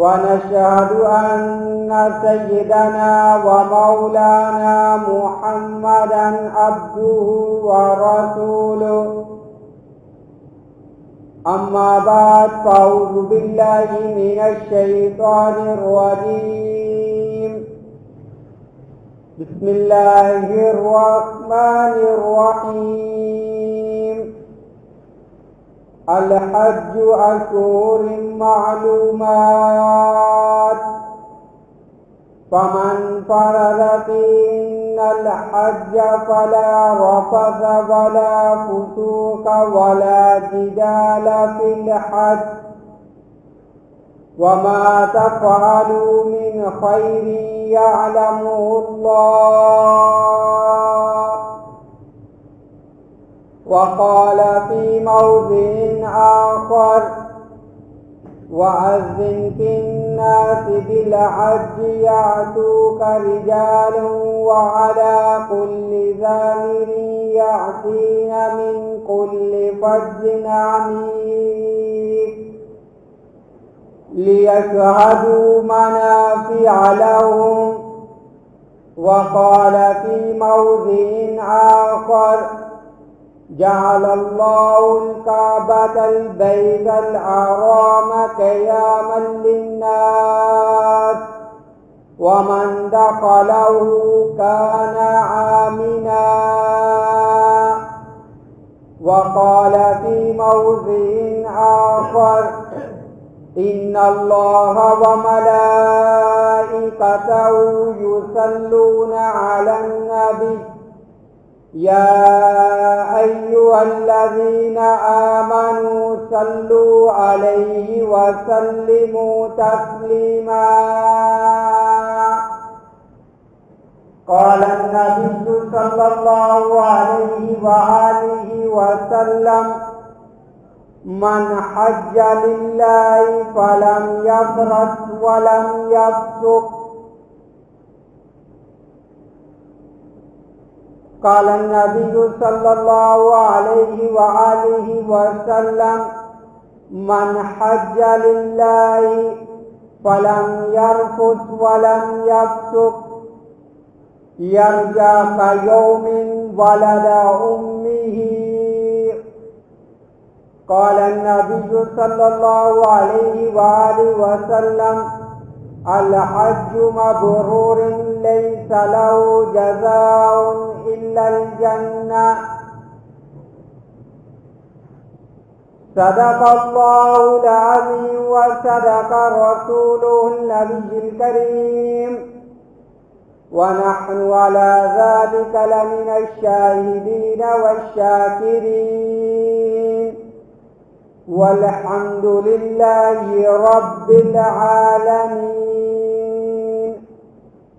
ونشهد أن سيدنا ومولانا محمدا عبده ورسوله. أما بعد فأعوذ بالله من الشيطان الرجيم. بسم الله الرحمن الرحيم. الحج أشهر معلومات فمن فرض فيهن الحج فلا رفث ولا فسوق ولا جدال في الحج وما تفعلوا من خير يعلمه الله. وقال في موضع آخر وأذن في الناس بالحج يأتوك رجال وعلى كل ضامر يأتين من كل فج عميق ليشهدوا منافع لهم. وقال في موضع آخر جعل الله الكعبة البيت الحرام قياما للناس ومن دخله كان آمنا. وقال في موضع آخر إن الله وملائكته يصلون على النبي يا أيها الذين آمنوا صلوا عليه وسلموا تسليما. قال النبي صلى الله عليه وآله وسلم من حج لله فلم يفرط ولم يفسق. قال النبي صلى الله عليه وآله وسلم من حج لله فلم يرفث ولم يفسق يرجع كيوم ولد أمه. قال النبي صلى الله عليه وآله وسلم الحج مبرور ليس له جزاء إلا الجنة. صدق الله العظيم وصدق رسوله النبي الكريم ونحن على ذلك لمن الشاهدين والشاكرين والحمد لله رب العالمين.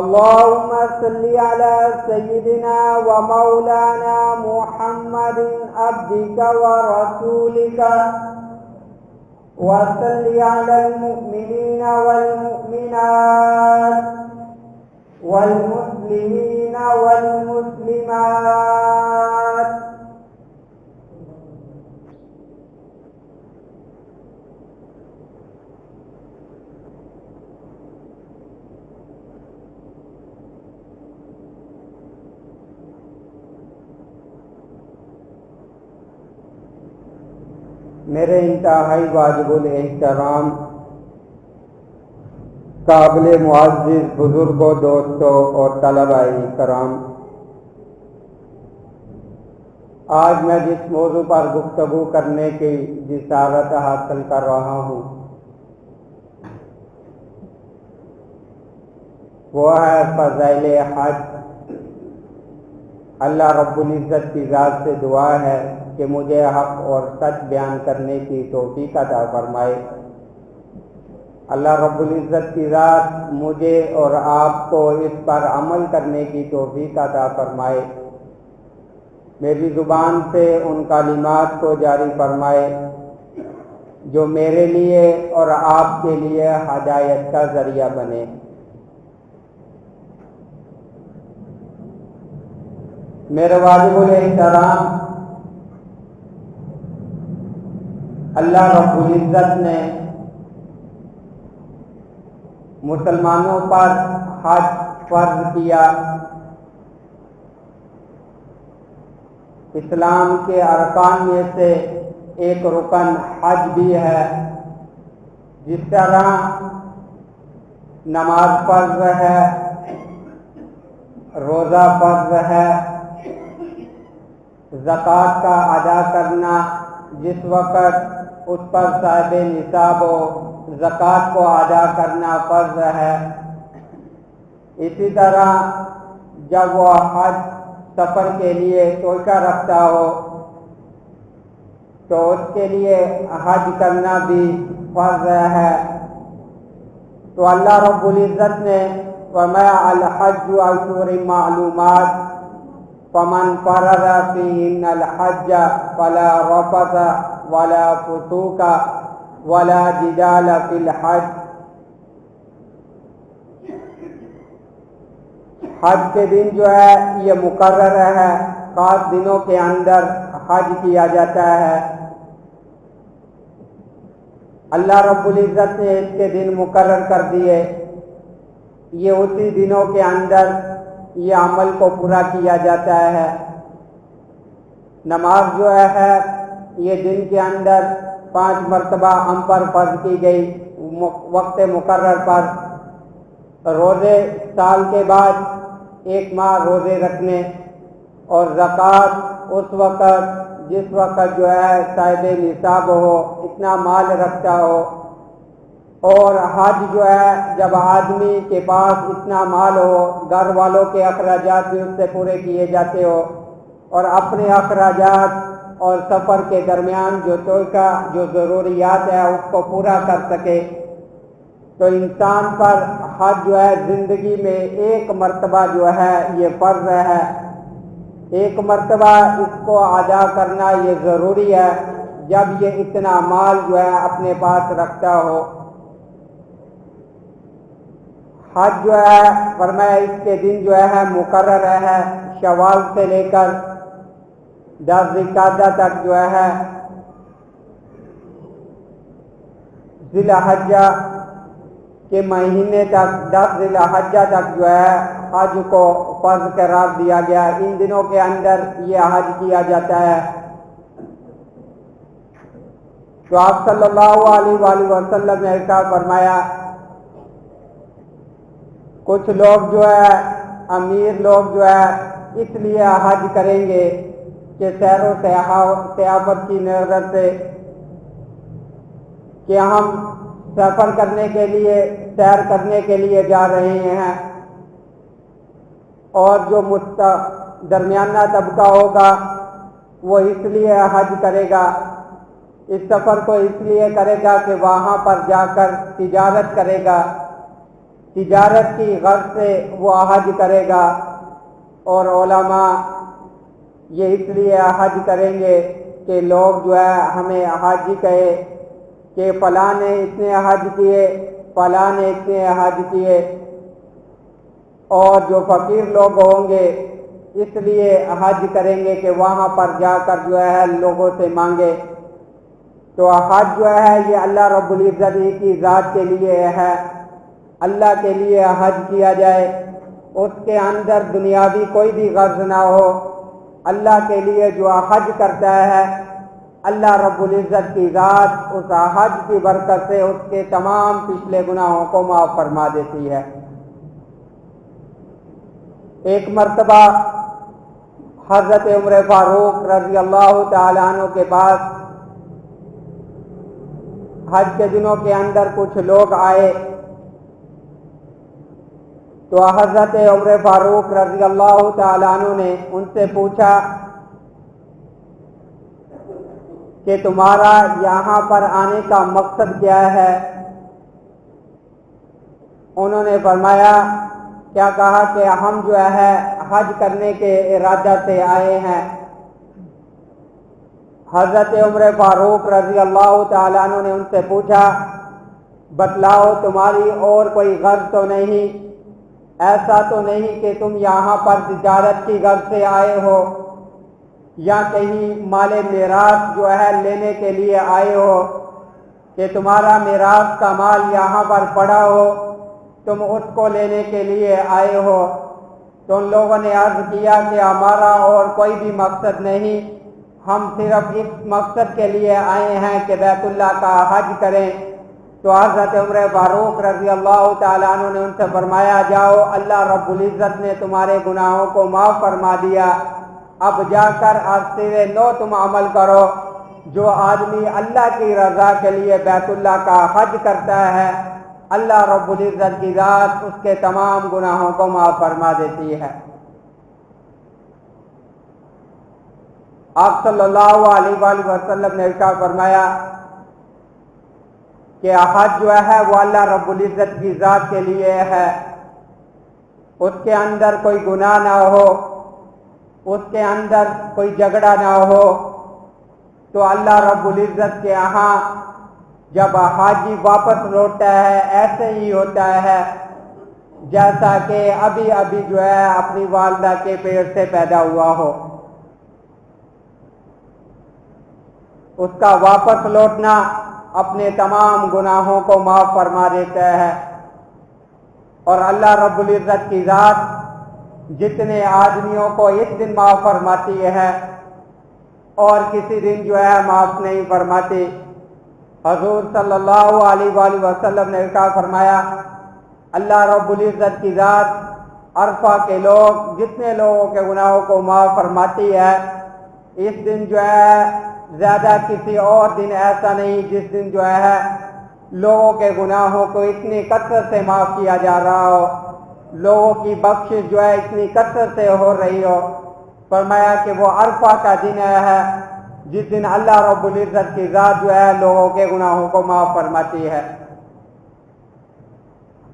اللهم صل على سيدنا ومولانا محمد عبدك ورسولك وصل على المؤمنين والمؤمنات والمسلمين والمسلمات میرے انتہائی واجب الاحترام قابل معزز بزرگوں، دوستوں اور طلباء کرام، آج میں جس موضوع پر گفتگو کرنے کی جسارت حاصل کر رہا ہوں وہ ہے فضائل حج۔ اللہ رب العزت کی ذات سے دعا ہے کہ مجھے حق اور سچ بیان کرنے کی توفیق عطا فرمائے۔ اللہ رب العزت کی ذات مجھے اور آپ کو اس پر عمل کرنے کی توفیق عطا فرمائے۔ میری زبان سے ان کلمات کو جاری فرمائے جو میرے لیے اور آپ کے لیے ہدایت کا ذریعہ بنے۔ میرے واجب الاحترام، اللہ رب العزت نے مسلمانوں پر حج فرض کیا۔ اسلام کے ارکان میں سے ایک رکن حج بھی ہے۔ جس طرح نماز فرض ہے، روزہ فرض ہے، زکوٰۃ کا ادا کرنا جس وقت اس پر صاحب نصاب ہو زکوٰۃ کو ادا کرنا فرض ہے، اسی طرح جب وہ حج سفر کے لیے توقع رکھتا ہو تو اس کے لیے حج کرنا بھی فرض ہے۔ تو اللہ رب العزت نے فرمایا الحج اشہر معلومات فمن فرض فیہن الحج فلا رفث ولا فسوق ولا جدال فی الحج۔ حج کے دن جو ہے یہ مقرر ہے، خاص دنوں کے اندر حج کیا جاتا ہے۔ اللہ رب العزت نے اس کے دن مقرر کر دیے، یہ اسی دنوں کے اندر یہ عمل کو پورا کیا جاتا ہے۔ نماز جو ہے یہ دن کے اندر 5 مرتبہ ہم پر فرض کی گئی وقت مقرر پر۔ روزے سال کے بعد 1 ماہ روزے رکھنے، اور زکوٰۃ اس وقت جس وقت جو ہے صاحب نصاب ہو، اتنا مال رکھتا ہو، اور حج جو ہے جب آدمی کے پاس اتنا مال ہو، گھر والوں کے اخراجات بھی اس سے پورے کیے جاتے ہو، اور اپنے اخراجات اور سفر کے درمیان جو ضروریات ہے اس کو پورا کر سکے، تو انسان پر حج جو ہے زندگی میں 1 مرتبہ جو ہے یہ فرض ہے۔ 1 مرتبہ اس کو ادا کرنا یہ ضروری ہے جب یہ اتنا مال جو ہے اپنے پاس رکھتا ہو۔ حج جو ہے فرمایا اس کے دن جو ہے مقرر ہے، شوال سے لے کر 10 ذی القعدہ تک جو ہے ذی الحجہ کے مہینے تک 10 ذی الحجہ تک جو ہے حج کو فرض قرار دیا گیا۔ ان دنوں کے اندر یہ حج کیا جاتا ہے۔ تو آپ صلی اللہ علیہ وآلہ وسلم نے ارشاد فرمایا کچھ لوگ جو ہے امیر لوگ جو ہے اس لیے حج کریں گے کہ سیر و سیاحت کی نظر سے کہ ہم سفر کرنے کے لیے سیر کرنے کے لیے جا رہے ہیں، اور جو درمیانہ طبقہ ہوگا وہ اس لیے حج کرے گا، اس سفر کو اس لیے کرے گا کہ وہاں پر جا کر تجارت کرے گا، تجارت کی غرض سے وہ حج کرے گا۔ اور علماء یہ اس لیے حج کریں گے کہ لوگ جو ہے ہمیں حاجی کہے کہ فلاں نے اتنے حج کیے، فلاں نے اتنے حج کیے، اور جو فقیر لوگ ہوں گے اس لیے حج کریں گے کہ وہاں پر جا کر جو ہے لوگوں سے مانگے۔ تو حج جو ہے یہ اللہ رب العزت کی ذات کے لیے ہے، اللہ کے لیے حج کیا جائے، اس کے اندر دنیاوی کوئی بھی غرض نہ ہو۔ اللہ کے لیے جو حج کرتا ہے اللہ رب العزت کی ذات اس حج کی برکت سے اس کے تمام پچھلے گناہوں کو معاف فرما دیتی ہے۔ ایک مرتبہ حضرت عمر فاروق رضی اللہ تعالیٰ عنہ کے پاس حج کے دنوں کے اندر کچھ لوگ آئے تو حضرت عمر فاروق رضی اللہ تعالیٰ عنہ نے ان سے پوچھا کہ تمہارا یہاں پر آنے کا مقصد کیا ہے؟ انہوں نے فرمایا، کیا کہا کہ ہم جو ہے حج کرنے کے ارادہ سے آئے ہیں۔ حضرت عمر فاروق رضی اللہ تعالیٰ عنہ نے ان سے پوچھا، بتلاؤ تمہاری اور کوئی غرض تو نہیں؟ ایسا تو نہیں کہ تم یہاں پر تجارت کی غرض سے آئے ہو یا کہیں مال میراث جو ہے لینے کے لیے آئے ہو کہ تمہارا میراث کا مال یہاں پر پڑا ہو، تم اس کو لینے کے لیے آئے ہو؟ تو ان لوگوں نے عرض کیا کہ ہمارا اور کوئی بھی مقصد نہیں، ہم صرف اس مقصد کے لیے آئے ہیں کہ بیت اللہ کا حج کریں۔ تو حضرت عمر فاروق رضی اللہ تعالیٰ عنہ نے ان سے فرمایا، جاؤ، اللہ رب العزت نے تمہارے گناہوں کو معاف فرما دیا، اب جا کر آج سے نو تم عمل کرو۔ جو آدمی اللہ کی رضا کے لیے بیت اللہ کا حج کرتا ہے، اللہ رب العزت کی ذات اس کے تمام گناہوں کو معاف فرما دیتی ہے۔ آپ صلی اللہ علیہ وآلہ وسلم نے ارشاد فرمایا کہ حج جو ہے وہ اللہ رب العزت کی ذات کے لیے ہے، اس کے اندر کوئی گناہ نہ ہو، اس کے اندر کوئی جھگڑا نہ ہو۔ تو اللہ رب العزت کے یہاں جب حاجی واپس لوٹتا ہے ایسے ہی ہوتا ہے جیسا کہ ابھی ابھی جو ہے اپنی والدہ کے پیٹ سے پیدا ہوا ہو۔ اس کا واپس لوٹنا اپنے تمام گناہوں کو معاف فرما دیتا ہے۔ اور اللہ رب العزت کی ذات جتنے آدمیوں کو اس دن معاف فرماتی ہے اور کسی دن جو ہے معاف نہیں فرماتی۔ حضور صلی اللہ علیہ وآلہ وسلم نے ارشاد فرمایا، اللہ رب العزت کی ذات عرفہ کے لوگ جتنے لوگوں کے گناہوں کو معاف فرماتی ہے، اس دن جو ہے زیادہ کسی اور دن ایسا نہیں جس دن جو ہے لوگوں کے گناہوں کو اتنی کثرت سے معاف کیا جا رہا ہو، لوگوں کی بخشش جو ہے اتنی کثرت سے ہو رہی ہو۔ فرمایا کہ وہ عرفہ کا دن ہے جس دن اللہ رب العزت کی ذات جو ہے لوگوں کے گناہوں کو معاف فرماتی ہے۔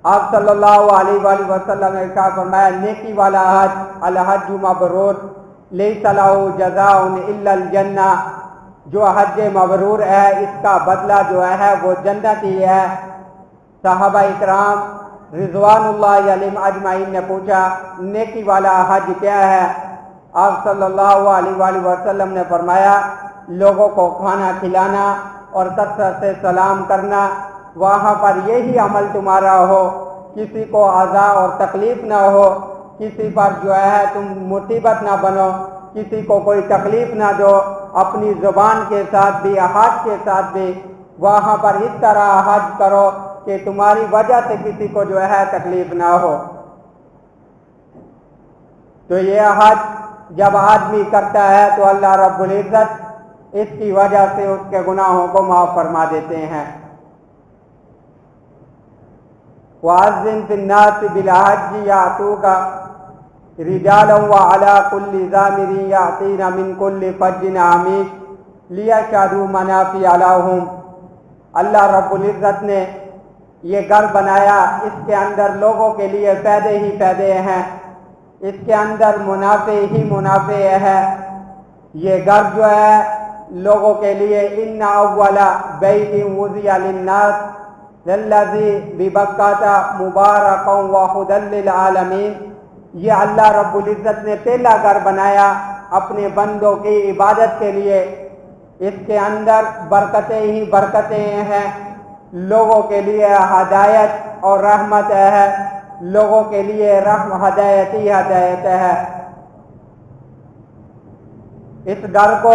آپ صلی اللہ علیہ وآلہ وسلم نے ارشاد فرمایا، نیکی والا حج الحج مبرور لیس لہ جزاء الا الجنہ، جو حج مبرور ہے اس کا بدلہ جو ہے وہ جنت ہی ہے۔ صحابہ اکرام رضوان اللہ علیہم اجمعین نے پوچھا، نیکی والا حج کیا ہے؟ آپ صلی اللہ علیہ وآلہ وسلم نے فرمایا، لوگوں کو کھانا کھلانا اور کثرت سے سلام کرنا، وہاں پر یہی عمل تمہارا ہو، کسی کو اذا اور تکلیف نہ ہو، کسی پر جو ہے تم مصیبت نہ بنو، کسی کو کوئی تکلیف نہ دو، اپنی زبان کے ساتھ بھی ہاتھ کے ساتھ بھی وہاں پر اس طرح حج کرو کہ تمہاری وجہ سے کسی کو جو ہے تکلیف نہ ہو۔ تو یہ حج جب آدمی کرتا ہے تو اللہ رب العزت اس کی وجہ سے اس کے گناہوں کو معاف فرما دیتے ہیں۔ وَأَذِّن فِي النَّاسِ بِالْحَجِّ يَأْتُوكَ رِجَالًا وَعَلَىٰ كُلِّ ضَامِرٍ يَأْتِينَ مِنْ كُلِّ فَجٍّ عَمِيقٍ لِيَشْهَدُوا مَنَافِعَ لَهُمْ۔ اللہ رب العزت نے یہ گھر بنایا، اس کے اندر لوگوں کے لیے فائدے ہی فائدے ہیں، اس کے اندر منافع ہی منافع ہے۔ یہ گھر جو ہے لوگوں کے لیے ان اول بیت وضع للناس للذی ببکۃ مبارکا وہدی للعالمین، یہ اللہ رب العزت نے پہلا گھر بنایا اپنے بندوں کی عبادت کے لیے، اس کے اندر برکتیں ہی برکتیں ہیں، لوگوں کے لیے ہدایت اور رحمت ہے، لوگوں کے لیے ہدایت ہی ہدایت ہے۔ اس گھر کو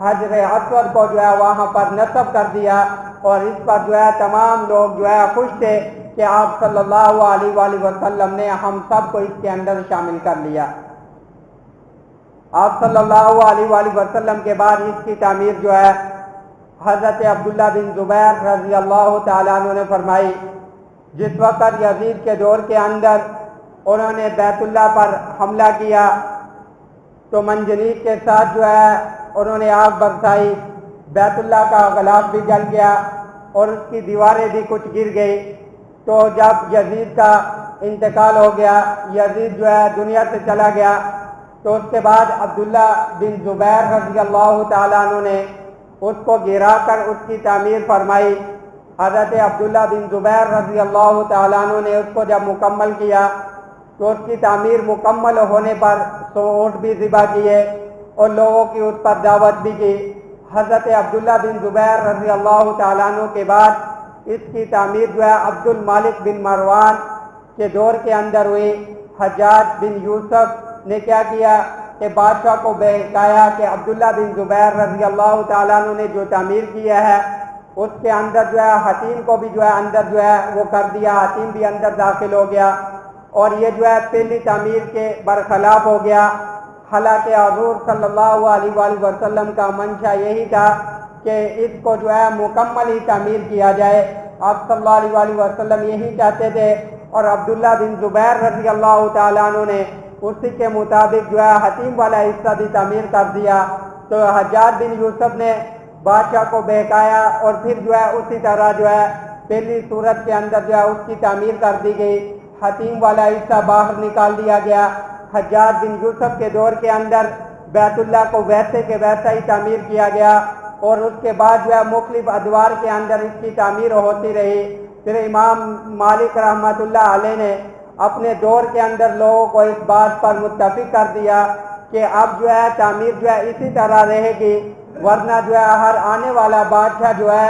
حجر اسود کو جو ہے وہاں پر نصب کر دیا، اور اس پر جو ہے تمام لوگ جو ہے خوش تھے کہ آپ صلی اللہ علیہ وآلہ وسلم نے ہم سب کو اس کے اندر شامل کر لیا۔ آپ صلی اللہ علیہ وآلہ وسلم کے بعد اس کی تعمیر جو ہے حضرت عبداللہ بن زبیر رضی اللہ تعالیٰ عنہ نے فرمائی۔ جس وقت یزید کے دور کے اندر انہوں نے بیت اللہ پر حملہ کیا تو منجنیق کے ساتھ جو ہے انہوں نے آگ برسائی، بیت اللہ کا غلاف بھی جل گیا اور اس کی دیواریں بھی کچھ گر گئی۔ تو جب یزید کا انتقال ہو گیا، یزید جو ہے دنیا سے چلا گیا، تو اس کے بعد عبداللہ بن زبیر رضی اللہ تعالیٰ عنہ نے اس کو گرا کر اس کی تعمیر فرمائی۔ حضرت عبداللہ بن زبیر رضی اللہ تعالیٰ عنہ نے اس کو جب مکمل کیا تو اس کی تعمیر مکمل ہونے پر 100 اونٹ بھی ذبح کیے اور لوگوں کی اس پر دعوت بھی کی۔ حضرت عبداللہ بن زبیر رضی اللہ تعالیٰ عنہ کے بعد اس کی تعمیر جو ہے عبد المالک بن مروان کے دور کے اندر ہوئی۔ حجاج بن یوسف نے کیا کیا کہ بادشاہ کو بہکایا کہ عبداللہ بن زبیر رضی اللہ تعالیٰ عنہ نے جو تعمیر کیا ہے اس کے اندر جو ہے حتیم کو بھی جو ہے اندر جو ہے وہ کر دیا، حتیم بھی اندر داخل ہو گیا اور یہ جو ہے پہلی تعمیر کے برخلاف ہو گیا۔ حالانکہ حضور صلی اللہ علیہ وآلہ وسلم کا منشا یہی تھا کہ اس کو جو ہے مکمل ہی تعمیر کیا جائے، آپ صلی اللہ علیہ وآلہ وسلم یہی چاہتے تھے، اور عبداللہ بن زبیر رضی اللہ تعالیٰ عنہ نے اسی کے مطابق جو ہے حتیم والا حصہ بھی تعمیر کر دیا۔ تو حجاج بن یوسف نے بادشاہ کو بہکایا اور پھر جو ہے اسی طرح جو ہے پہلی صورت کے اندر جو ہے اس کی تعمیر کر دی گئی، حتیم والا حصہ باہر نکال دیا گیا۔ حجاج بن یوسف کے دور کے اندر بیت اللہ کو ویسے کے ویسا ہی تعمیر کیا گیا اور اس کے بعد جو ہے مختلف ادوار کے اندر اس کی تعمیر ہوتی رہی۔ پھر امام مالک رحمۃ اللہ علیہ نے اپنے دور کے اندر لوگوں کو اس بات پر متفق کر دیا کہ اب جو ہے تعمیر جو ہے اسی طرح رہے گی، ورنہ جو ہے ہر آنے والا بادشاہ جو ہے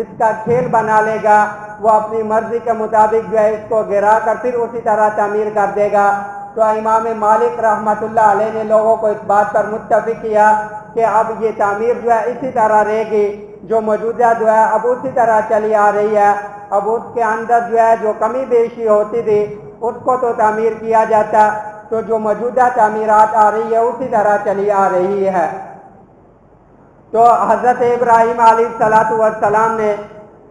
اس کا کھیل بنا لے گا، وہ اپنی مرضی کے مطابق جو ہے اس کو گرا کر پھر اسی طرح تعمیر کر دے گا۔ تو امام مالک رحمۃ اللہ علیہ نے لوگوں کو اس بات پر متفق کیا کہ اب یہ تعمیر جو ہے اسی طرح رہے گی، جو موجودہ جو ہے اب اسی طرح چلی آ رہی ہے، اب اس کے اندر جو ہے جو کمی بیشی ہوتی تھی اس کو تو تعمیر کیا جاتا، تو جو موجودہ تعمیرات آ رہی ہے اسی طرح چلی آ رہی ہے۔ تو حضرت ابراہیم علیہ السلام نے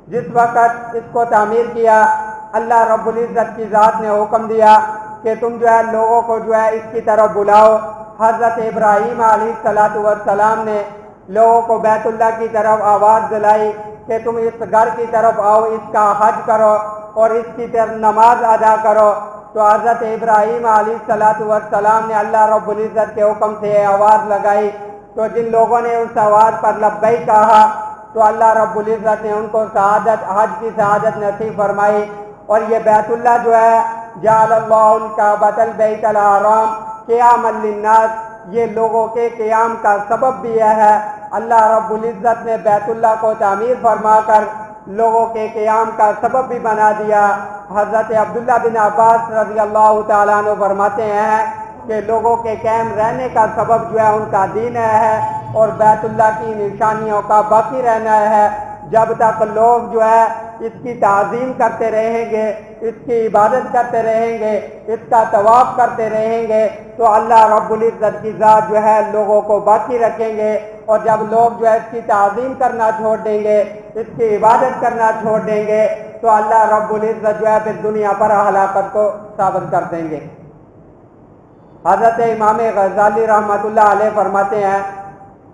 جس وقت اس کو تعمیر کیا، اللہ رب العزت کی ذات نے حکم دیا کہ تم جو ہے لوگوں کو جو ہے اس کی طرف بلاؤ۔ حضرت ابراہیم علیہ السلام نے لوگوں کو بیت اللہ کی طرف آواز دلائی کہ تم اس گھر کی طرف آؤ، اس کا حج کرو اور اس کی طرف نماز ادا کرو۔ تو حضرت ابراہیم علیہ السلام نے اللہ رب العزت کے حکم سے آواز لگائی، تو جن لوگوں نے اس آواز پر لبیک کہا تو اللہ رب العزت نے ان کو سعادت، حج کی سعادت نصیب فرمائی۔ اور یہ بیت اللہ جو ہے جعل اللہ الکعبۃ البیت الحرام قیاما للناس، یہ لوگوں کے قیام کا سبب بھی یہ ہے، اللہ رب العزت نے بیت اللہ کو تعمیر فرما کر لوگوں کے قیام کا سبب بھی بنا دیا۔ حضرت عبداللہ بن عباس رضی اللہ تعالیٰ عنہ فرماتے ہیں کہ لوگوں کے قائم رہنے کا سبب جو ہے ان کا دین ہے اور بیت اللہ کی نشانیوں کا باقی رہنا ہے۔ جب تک لوگ جو ہے اس کی تعظیم کرتے رہیں گے، اس کی عبادت کرتے رہیں گے، اس کا طواف کرتے رہیں گے، تو اللہ رب العزت کی ذات جو ہے لوگوں کو باقی رکھیں گے، اور جب لوگ جو ہے اس کی تعظیم کرنا چھوڑ دیں گے، اس کی عبادت کرنا چھوڑ دیں گے، تو اللہ رب العزت جو ہے پھر دنیا پر ہلاکت کو ثابت کر دیں گے۔ حضرت امام غزالی رحمۃ اللہ علیہ فرماتے ہیں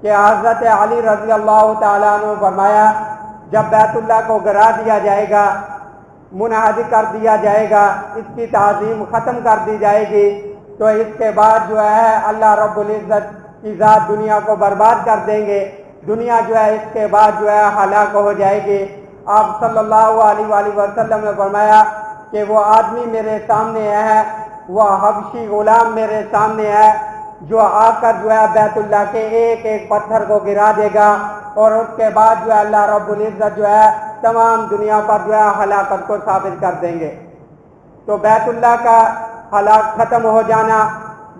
کہ حضرت علی رضی اللہ تعالیٰ عنہ فرمایا جب بیت اللہ کو گرا دیا جائے گا، منہدم کر دیا جائے گا، اس کی تعظیم ختم کر دی جائے گی، تو اس کے بعد جو ہے اللہ رب العزت کی ذات دنیا کو برباد کر دیں گے، دنیا جو ہے اس کے بعد جو ہے ہلاک ہو جائے گی۔ آپ صلی اللہ علیہ وآلہ وسلم نے فرمایا کہ وہ آدمی میرے سامنے ہے، وہ حبشی غلام میرے سامنے ہے جو آ کر جو ہے بیت اللہ کے ایک ایک پتھر کو گرا دے گا، اور اس کے بعد جو ہے اللہ رب العزت جو ہے تمام دنیا پر جو ہے ہلاکت کو ثابت کر دیں گے۔ تو بیت اللہ کا ہلاک ختم ہو جانا،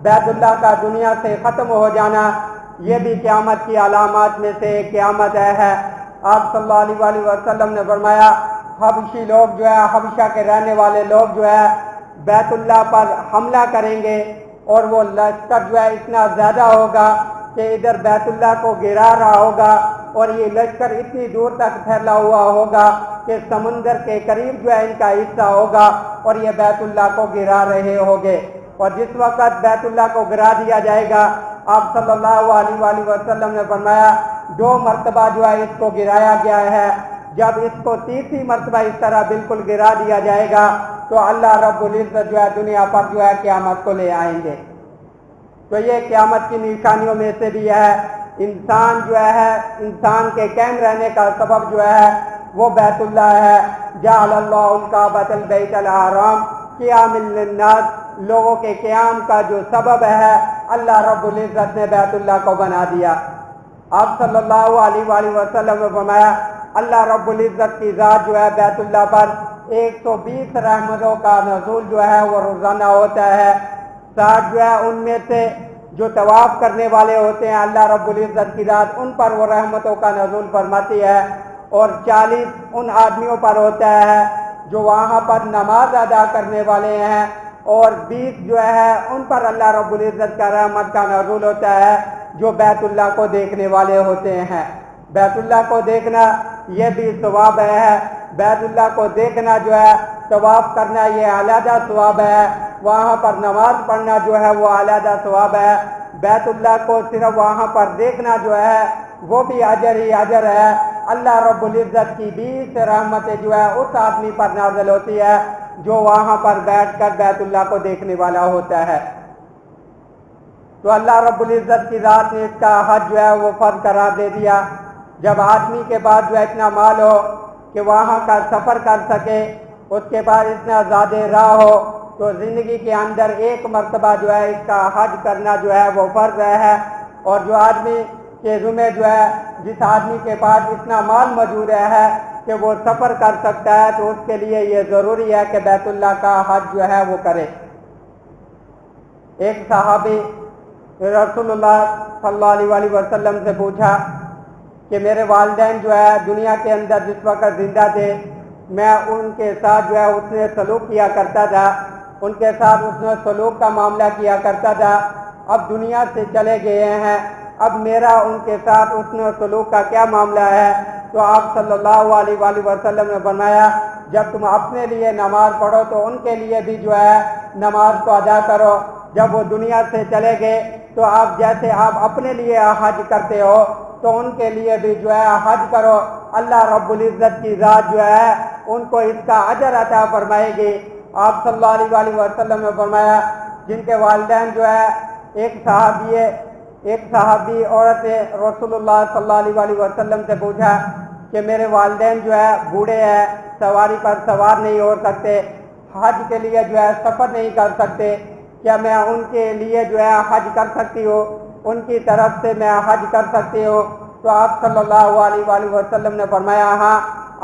بیت اللہ کا دنیا سے ختم ہو جانا، یہ بھی قیامت کی علامات میں سے ایک قیامت ہے۔ آپ صلی اللہ علیہ وسلم نے فرمایا حبشی لوگ جو ہے، حبشہ کے رہنے والے لوگ جو ہے بیت اللہ پر حملہ کریں گے اور وہ لشکر جو ہے اتنا زیادہ ہوگا کہ ادھر بیت اللہ کو گرا رہا ہوگا اور یہ لشکر اتنی دور تک پھیلا ہوا ہوگا کہ سمندر کے قریب جو ہے ان کا حصہ ہوگا اور یہ بیت اللہ کو گرا رہے ہوگے۔ اور جس وقت بیت اللہ کو گرا دیا جائے گا، آپ صلی اللہ علیہ وسلم نے فرمایا 2 مرتبہ جو ہے اس کو گرایا گیا ہے، جب اس کو تیسری مرتبہ اس طرح بالکل گرا دیا جائے گا تو اللہ رب العزت جو ہے دنیا پر جو ہے قیامت کو لے آئیں گے۔ تو یہ قیامت کی نشانیوں میں سے بھی ہے۔ انسان جو ہے، انسان کے قائم رہنے کا سبب جو ہے وہ بیت اللہ ہے۔ جعل اللہ الکعبۃ البیت الحرام قیاما للناس، لوگوں کے قیام کا جو سبب ہے اللہ رب العزت نے بیت اللہ کو بنا دیا۔ آپ صلی اللہ علیہ وسلم نے فرمایا اللہ رب العزت کی ذات جو ہے بیت اللہ پر 120 رحمتوں کا نزول جو ہے وہ روزانہ ہوتا ہے۔ 60 جو ہے ان میں سے جو طواف کرنے والے ہوتے ہیں اللہ رب العزت کی ذات ان پر وہ رحمتوں کا نزول فرماتی ہے، اور 40 ان آدمیوں پر ہوتا ہے جو وہاں پر نماز ادا کرنے والے ہیں، اور 20 جو ہے ان پر اللہ رب العزت کا رحمت کا نزول ہوتا ہے جو بیت اللہ کو دیکھنے والے ہوتے ہیں۔ بیت اللہ کو دیکھنا یہ بھی ثواب ہے۔ بیت اللہ کو دیکھنا جو ہے، طواف کرنا یہ علیحدہ ثواب ہے، وہاں پر نماز پڑھنا جو ہے وہ علیحدہ ثواب ہے۔ بیت اللہ کو صرف وہاں پر دیکھنا جو ہے وہ بھی اجر ہی اجر ہے۔ اللہ رب العزت کی 20 رحمتیں جو ہے اس آدمی پر نازل ہوتی ہے جو وہاں پر بیٹھ کر بیت اللہ کو دیکھنے والا ہوتا ہے۔ تو اللہ رب العزت کی ذات نے اس کا حج جو ہے وہ فرض قرار دے دیا۔ جب آدمی کے پاس جو ہے اتنا مال ہو کہ وہاں کا سفر کر سکے، اس کے پاس اتنا زیادہ راہ ہو، تو زندگی کے اندر 1 مرتبہ جو ہے اس کا حج کرنا جو ہے وہ فرض ہے۔ اور جو آدمی کے ذمہ جو ہے، جس آدمی کے پاس اتنا مال موجود ہے کہ وہ سفر کر سکتا ہے، تو اس کے لیے یہ ضروری ہے کہ بیت اللہ کا حج جو ہے وہ کرے۔ ایک صحابی رسول اللہ صلی اللہ علیہ وسلم سے پوچھا کہ میرے والدین جو ہے دنیا کے اندر جس وقت زندہ تھے، میں ان کے ساتھ جو ہے اس نے سلوک کیا کرتا تھا، ان کے ساتھ اس نے سلوک کا معاملہ کیا کرتا تھا، اب دنیا سے چلے گئے ہیں، اب میرا ان کے ساتھ اس نے سلوک کا کیا معاملہ ہے؟ تو آپ صلی اللہ علیہ وسلم نے فرمایا جب تم اپنے لیے نماز پڑھو تو ان کے لیے بھی جو ہے نماز کو ادا کرو۔ جب وہ دنیا سے چلے گئے تو آپ جیسے آپ اپنے لیے حج کرتے ہو تو ان کے لیے بھی جو ہے حج کرو، اللہ رب العزت کی ذات جو ہے ان کو اس کا اجر عطا فرمائے گی۔ آپ صلی اللہ علیہ وسلم نے فرمایا جن کے والدین جو ہے، ایک صحابی عورت نے رسول اللہ صلی اللہ علیہ وسلم سے پوچھا کہ میرے والدین جو ہے بوڑھے ہیں، سواری پر سوار نہیں ہو سکتے، حج کے لیے جو ہے سفر نہیں کر سکتے، کیا میں ان کے لیے جو ہے حج کر سکتی ہوں، ان کی طرف سے میں حج کر سکتی ہوں؟ تو آپ صلی اللہ علیہ وسلم نے فرمایا ہاں،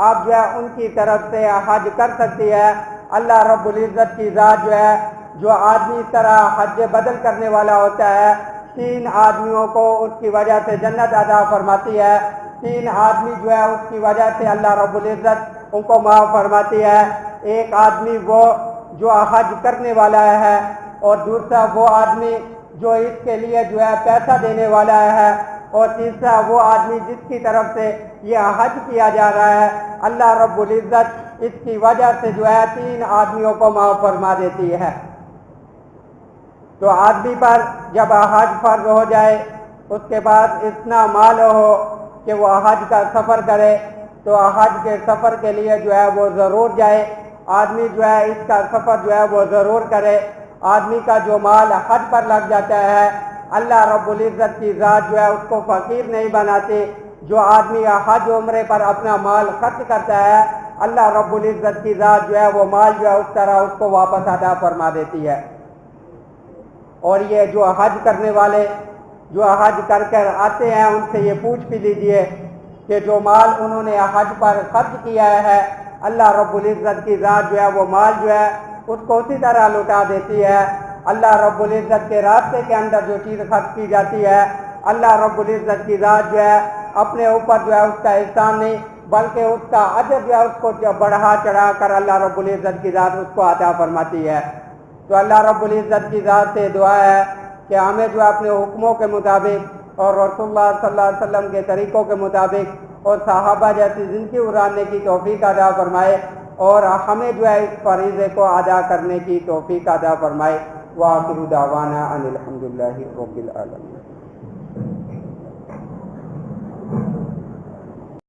آپ جو ہے ان کی طرف سے حج کر سکتی ہے۔ اللہ رب العزت کی ذات جو ہے، جو آدمی اس طرح حج بدل کرنے والا ہوتا ہے، 3 آدمیوں کو اس کی وجہ سے جنت عطا فرماتی ہے۔ 3 آدمی جو ہے اس کی وجہ سے اللہ رب العزت ان کو معاف فرماتی ہے۔ ایک آدمی وہ جو حج کرنے والا ہے، اور دوسرا وہ آدمی جو اس کے لیے جو ہے پیسہ دینے والا ہے، اور تیسرا وہ آدمی جس کی طرف سے یہ حج کیا جا رہا ہے۔ اللہ رب العزت اس کی وجہ سے جو ہے 3 آدمیوں کو معاف فرما دیتی ہے۔ تو آدمی پر جب حج فرض ہو جائے، اس کے بعد اتنا مال ہو کہ وہ حج کا سفر کرے، تو حج کے سفر کے لیے جو ہے وہ ضرور جائے۔ آدمی جو ہے اس کا سفر جو ہے وہ ضرور کرے۔ آدمی کا جو مال حج پر لگ جاتا ہے، اللہ رب العزت کی ذات جو ہے اس کو فقیر نہیں بناتی۔ جو آدمی حج عمرے پر اپنا مال خرچ کرتا ہے، اللہ رب العزت کی ذات جو ہے وہ مال جو ہے اس طرح اس کو واپس عطا فرما دیتی ہے۔ اور یہ جو حج کرنے والے جو حج کر کر آتے ہیں ان سے یہ پوچھ بھی لیجئے کہ جو مال انہوں نے حج پر خرچ کیا ہے، اللہ رب العزت کی ذات جو ہے وہ مال جو ہے اس کو اسی طرح لوٹا دیتی ہے۔ اللہ رب العزت کے راستے کے اندر جو چیز خرچ کی جاتی ہے، اللہ رب العزت کی ذات جو ہے اپنے اوپر جو ہے اس کا احسان نہیں بلکہ اس کا اجر جو ہے اس کو جو بڑھا چڑھا کر اللہ رب العزت کی ذات اس کو عطا فرماتی ہے۔ تو اللہ رب العزت کی ذات سے دعا ہے کہ ہمیں جو ہے اپنے حکموں کے مطابق اور رسول اللہ صلی اللہ علیہ وسلم کے طریقوں کے مطابق اور صحابہ جیسی زندگی گزارنے کی توفیق عطا فرمائے اور ہمیں جو ہے اس فریضے کو ادا کرنے کی توفیق عطا فرمائے۔ وآخر دعوانا ان الحمد للہ رب العالمین۔